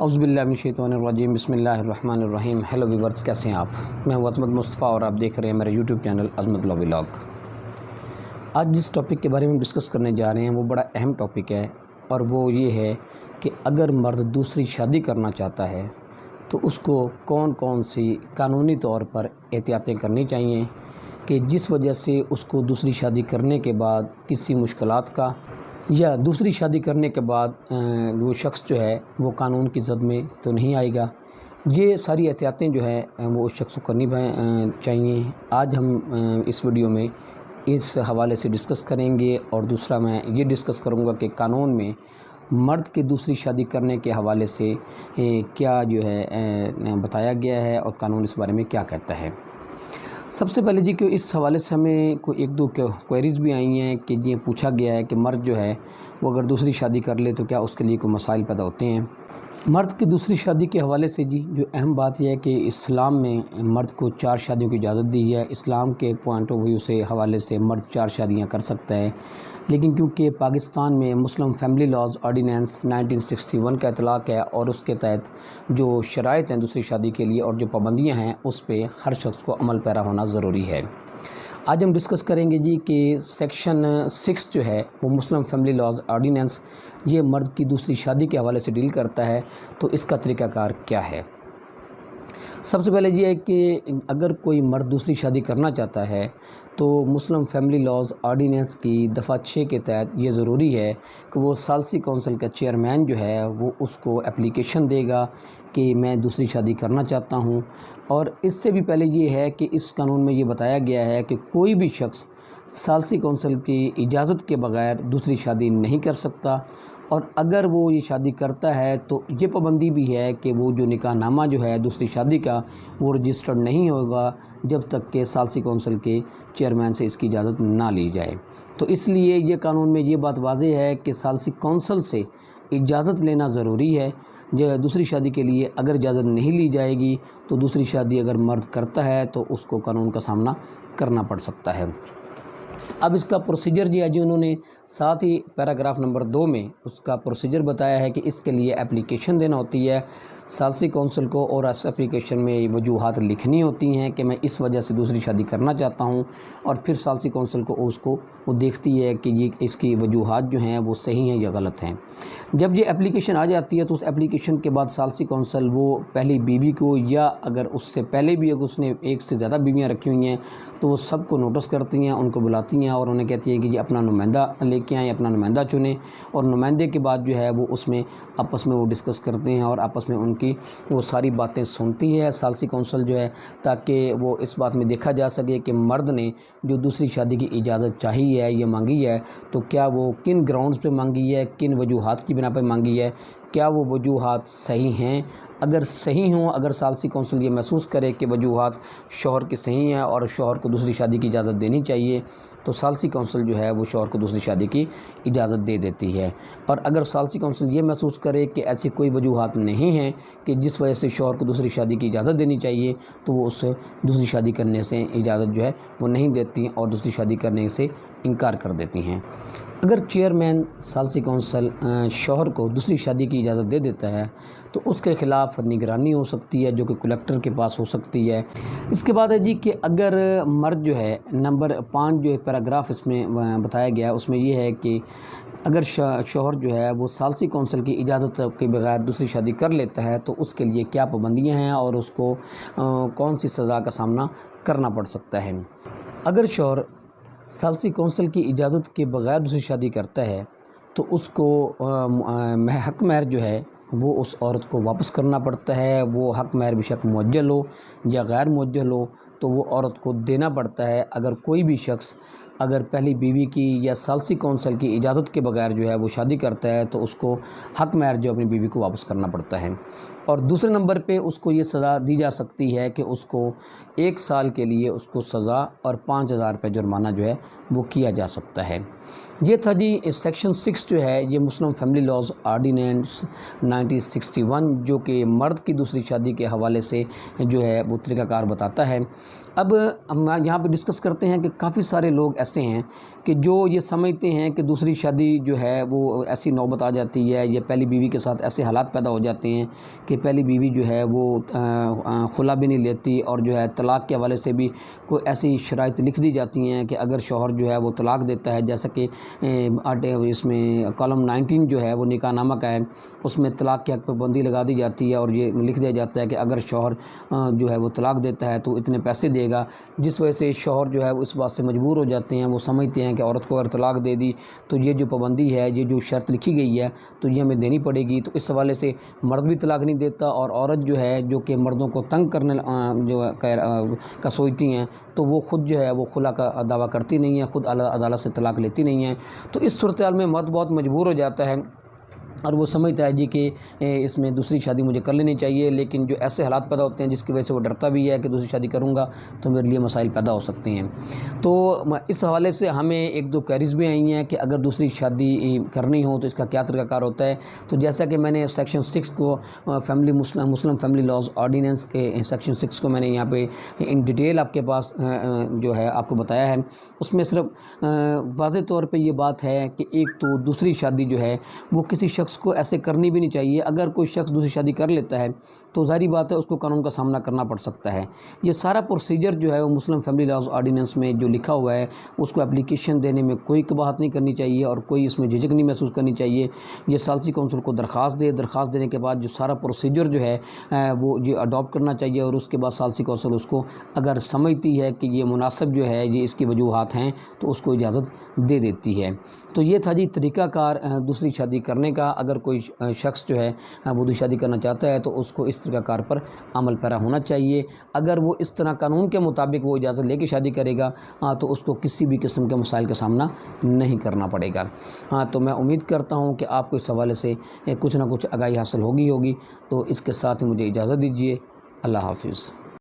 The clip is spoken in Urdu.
اعوذ باللہ من الشیطان الرجیم بسم اللہ الرحمن الرحیم۔ ہیلو ویورز، کیسے ہیں آپ؟ میں ہوں عظمت مصطفیٰ اور آپ دیکھ رہے ہیں میرا یوٹیوب چینل عظمت لا ولاگ۔ آج جس ٹاپک کے بارے میں ڈسکس کرنے جا رہے ہیں وہ بڑا اہم ٹاپک ہے، اور وہ یہ ہے کہ اگر مرد دوسری شادی کرنا چاہتا ہے تو اس کو کون کون سی قانونی طور پر احتیاطیں کرنی چاہیے کہ جس وجہ سے اس کو دوسری شادی کرنے کے بعد کسی مشکلات کا یا دوسری شادی کرنے کے بعد وہ شخص جو ہے وہ قانون کی زد میں تو نہیں آئے گا۔ یہ ساری احتیاطیں جو ہے وہ اس شخص کو کرنی چاہیے۔ آج ہم اس ویڈیو میں اس حوالے سے ڈسکس کریں گے، اور دوسرا میں یہ ڈسکس کروں گا کہ قانون میں مرد کے دوسری شادی کرنے کے حوالے سے کیا جو ہے بتایا گیا ہے اور قانون اس بارے میں کیا کہتا ہے۔ سب سے پہلے کہ اس حوالے سے ہمیں کوئی ایک دو کوئریز بھی آئی ہیں کہ یہ پوچھا گیا ہے کہ مرد جو ہے وہ اگر دوسری شادی کر لے تو کیا اس کے لیے کوئی مسائل پیدا ہوتے ہیں۔ مرد کی دوسری شادی کے حوالے سے جو اہم بات یہ ہے کہ اسلام میں مرد کو 4 شادیوں کی اجازت دی ہے۔ اسلام کے پوائنٹ آف ویو سے حوالے سے مرد 4 شادیاں کر سکتا ہے، لیکن کیونکہ پاکستان میں مسلم فیملی لاز آرڈیننس 1961 کا اطلاق ہے، اور اس کے تحت جو شرائط ہیں دوسری شادی کے لیے اور جو پابندیاں ہیں اس پہ ہر شخص کو عمل پیرا ہونا ضروری ہے۔ آج ہم ڈسکس کریں گے کہ سیکشن 6 جو ہے وہ مسلم فیملی لاز آرڈیننس یہ مرد کی دوسری شادی کے حوالے سے ڈیل کرتا ہے، تو اس کا طریقہ کار کیا ہے۔ سب سے پہلے یہ ہے کہ اگر کوئی مرد دوسری شادی کرنا چاہتا ہے تو مسلم فیملی لاز آرڈیننس کی دفعہ 6 کے تحت یہ ضروری ہے کہ وہ ثالثی کونسل کا چیئرمین جو ہے وہ اس کو اپلیکیشن دے گا کہ میں دوسری شادی کرنا چاہتا ہوں۔ اور اس سے بھی پہلے یہ ہے کہ اس قانون میں یہ بتایا گیا ہے کہ کوئی بھی شخص ثالثی کونسل کی اجازت کے بغیر دوسری شادی نہیں کر سکتا، اور اگر وہ یہ شادی کرتا ہے تو یہ پابندی بھی ہے کہ وہ جو نکاح نامہ جو ہے دوسری شادی کا وہ رجسٹرڈ نہیں ہوگا جب تک کہ ثالثی کونسل کے چیئرمین سے اس کی اجازت نہ لی جائے۔ تو اس لیے یہ قانون میں یہ بات واضح ہے کہ ثالثی کونسل سے اجازت لینا ضروری ہے۔ دوسری شادی کے لیے اگر اجازت نہیں لی جائے گی تو دوسری شادی اگر مرد کرتا ہے تو اس کو قانون کا سامنا کرنا پڑ سکتا ہے۔ اب اس کا پروسیجر انہوں نے ساتھ ہی پیراگراف نمبر 2 میں اس کا پروسیجر بتایا ہے کہ اس کے لیے اپلیکیشن دینا ہوتی ہے ثالثی کونسل کو، اور اس اپلیکیشن میں وجوہات لکھنی ہوتی ہیں کہ میں اس وجہ سے دوسری شادی کرنا چاہتا ہوں، اور پھر ثالثی کونسل کو وہ دیکھتی ہے کہ یہ اس کی وجوہات جو ہیں وہ صحیح ہیں یا غلط ہیں۔ جب یہ اپلیکیشن آ جاتی ہے تو اس اپلیکیشن کے بعد ثالثی کونسل وہ پہلی بیوی کو، یا اگر اس سے پہلے بھی اگر اس نے ایک سے زیادہ بیویاں رکھی ہوئی ہیں تو وہ سب کو نوٹس کرتی ہیں، ان کو بلاتی ہیں اور انہیں کہتی ہے کہ یہ اپنا نمائندہ لے کے آئیں، اپنا نمائندہ چنیں، اور نمائندے کے بعد جو ہے وہ اس میں آپس میں وہ ڈسکس کرتے ہیں اور آپس میں ان کی وہ ساری باتیں سنتی ہے ثالثی کونسل جو ہے، تاکہ وہ اس بات میں دیکھا جا سکے کہ مرد نے جو دوسری شادی کی اجازت چاہی ہے یا مانگی ہے تو کیا وہ کن گراؤنڈز پہ مانگی ہے، کن وجوہات کی بنا پہ مانگی ہے، کیا وہ وجوہات صحیح ہیں۔ اگر صحیح ہوں، اگر ثالثی کونسل یہ محسوس کرے کہ وجوہات شوہر کی صحیح ہیں اور شوہر کو دوسری شادی کی اجازت دینی چاہیے، تو ثالثی کونسل جو ہے وہ شوہر کو دوسری شادی کی اجازت دے دیتی ہے۔ اور اگر ثالثی کونسل یہ محسوس کرے کہ ایسی کوئی وجوہات نہیں ہیں کہ جس وجہ سے شوہر کو دوسری شادی کی اجازت دینی چاہیے، تو وہ اس سے دوسری شادی کرنے سے اجازت جو ہے وہ نہیں دیتی اور دوسری شادی کرنے سے انکار کر دیتی ہیں۔ اگر چیئرمین ثالثی کونسل شوہر کو دوسری شادی کی اجازت دے دیتا ہے تو اس کے خلاف نگرانی ہو سکتی ہے جو کہ کلیکٹر کے پاس ہو سکتی ہے۔ اس کے بعد ہے کہ اگر مرد جو ہے نمبر 5 جو پیراگراف اس میں بتایا گیا ہے اس میں یہ ہے کہ اگر شوہر جو ہے وہ ثالثی کونسل کی اجازت کے بغیر دوسری شادی کر لیتا ہے تو اس کے لیے کیا پابندیاں ہیں اور اس کو کون سی سزا کا سامنا کرنا پڑ سکتا ہے۔ اگر شوہر ثالثی کونسل کی اجازت کے بغیر دوسری شادی کرتا ہے تو اس کو حق مہر جو ہے وہ اس عورت کو واپس کرنا پڑتا ہے۔ وہ حق مہر بیشک معجل ہو یا غیر معجل ہو تو وہ عورت کو دینا پڑتا ہے۔ اگر کوئی بھی شخص اگر پہلی بیوی کی یا ثالثی کونسل کی اجازت کے بغیر جو ہے وہ شادی کرتا ہے تو اس کو حق مہر جو اپنی بیوی کو واپس کرنا پڑتا ہے۔ اور دوسرے نمبر پہ اس کو یہ سزا دی جا سکتی ہے کہ اس کو 1 سال کے لیے اس کو سزا اور 5000 روپے جرمانہ جو ہے وہ کیا جا سکتا ہے۔ یہ تھا سیکشن 6 جو ہے یہ مسلم فیملی لاز آرڈیننس 1961 جو کہ مرد کی دوسری شادی کے حوالے سے جو ہے وہ طریقہ کار بتاتا ہے۔ اب ہم یہاں پہ ڈسکس کرتے ہیں کہ کافی سارے لوگ ایسے ہیں کہ جو یہ سمجھتے ہیں کہ دوسری شادی جو ہے وہ ایسی نوبت آ جاتی ہے یا پہلی بیوی کے ساتھ ایسے حالات پیدا ہو جاتے ہیں کہ پہلی بیوی جو ہے وہ خلا بھی نہیں لیتی، اور جو ہے طلاق کے حوالے سے بھی کوئی ایسی شرائط لکھ دی جاتی ہیں کہ اگر شوہر جو ہے وہ طلاق دیتا ہے، جیسا کہ اس میں کالم 19 جو ہے وہ نکاح نامہ کا ہے، اس میں طلاق کے حق پہ پابندی لگا دی جاتی ہے، اور یہ لکھ دیا جاتا ہے کہ اگر شوہر جو ہے وہ طلاق دیتا ہے تو اتنے پیسے دے گا، جس وجہ سے شوہر جو ہے اس بات سے مجبور ہو جاتے ہیں، وہ سمجھتے ہیں کہ عورت کو اگر طلاق دے دی تو یہ جو پابندی ہے، یہ جو شرط لکھی گئی ہے تو یہ ہمیں دینی پڑے گی۔ تو اس حوالے سے مرد بھی طلاق نہیں دیتا، اور عورت جو ہے جو کہ مردوں کو تنگ کرنے کا سوچتی ہیں تو وہ خود جو ہے وہ خلا کا دعویٰ کرتی نہیں ہے، خود عدالت سے طلاق لیتی نہیں ہے۔ تو اس صورتحال میں مرد بہت مجبور ہو جاتا ہے اور وہ سمجھتا ہے جی کہ اس میں دوسری شادی مجھے کر لینی چاہیے، لیکن جو ایسے حالات پیدا ہوتے ہیں جس کی وجہ سے وہ ڈرتا بھی ہے کہ دوسری شادی کروں گا تو میرے لیے مسائل پیدا ہو سکتے ہیں۔ تو اس حوالے سے ہمیں ایک دو کوئریز بھی آئی ہیں کہ اگر دوسری شادی کرنی ہو تو اس کا کیا طریقہ کار ہوتا ہے۔ تو جیسا کہ میں نے سیکشن 6 کو مسلم فیملی لاز آرڈیننس کے سیکشن 6 کو میں نے یہاں پہ ان ڈیٹیل آپ کے پاس جو ہے آپ کو بتایا ہے، اس میں صرف واضح طور پہ یہ بات ہے کہ ایک تو دوسری شادی جو ہے وہ کسی شخص کو ایسے کرنی بھی نہیں چاہیے۔ اگر کوئی شخص دوسری شادی کر لیتا ہے تو ظاہری بات ہے اس کو قانون کا سامنا کرنا پڑ سکتا ہے۔ یہ سارا پروسیجر جو ہے وہ مسلم فیملی لاز آرڈیننس میں جو لکھا ہوا ہے اس کو اپلیکیشن دینے میں کوئی قباحت نہیں کرنی چاہیے اور کوئی اس میں جھجک نہیں محسوس کرنی چاہیے۔ یہ ثالثی کونسل کو درخواست دینے کے بعد جو سارا پروسیجر جو ہے وہ یہ اڈاپٹ کرنا چاہیے، اور اس کے بعد ثالثی کونسل اس کو اگر سمجھتی ہے کہ یہ مناسب جو ہے، یہ اس کی وجوہات ہیں، تو اس کو اجازت دے دیتی ہے۔ تو یہ تھا جی طریقہ کار دوسری شادی کرنے کا۔ اگر کوئی شخص جو ہے وہ دوسری شادی کرنا چاہتا ہے تو اس کو اس طریقہ کار پر عمل پیرا ہونا چاہیے۔ اگر وہ اس طرح قانون کے مطابق وہ اجازت لے کے شادی کرے گا تو اس کو کسی بھی قسم کے مسائل کا سامنا نہیں کرنا پڑے گا۔ تو میں امید کرتا ہوں کہ آپ کو اس حوالے سے کچھ نہ کچھ آگاہی حاصل ہوگی۔ تو اس کے ساتھ مجھے اجازت دیجیے۔ اللہ حافظ۔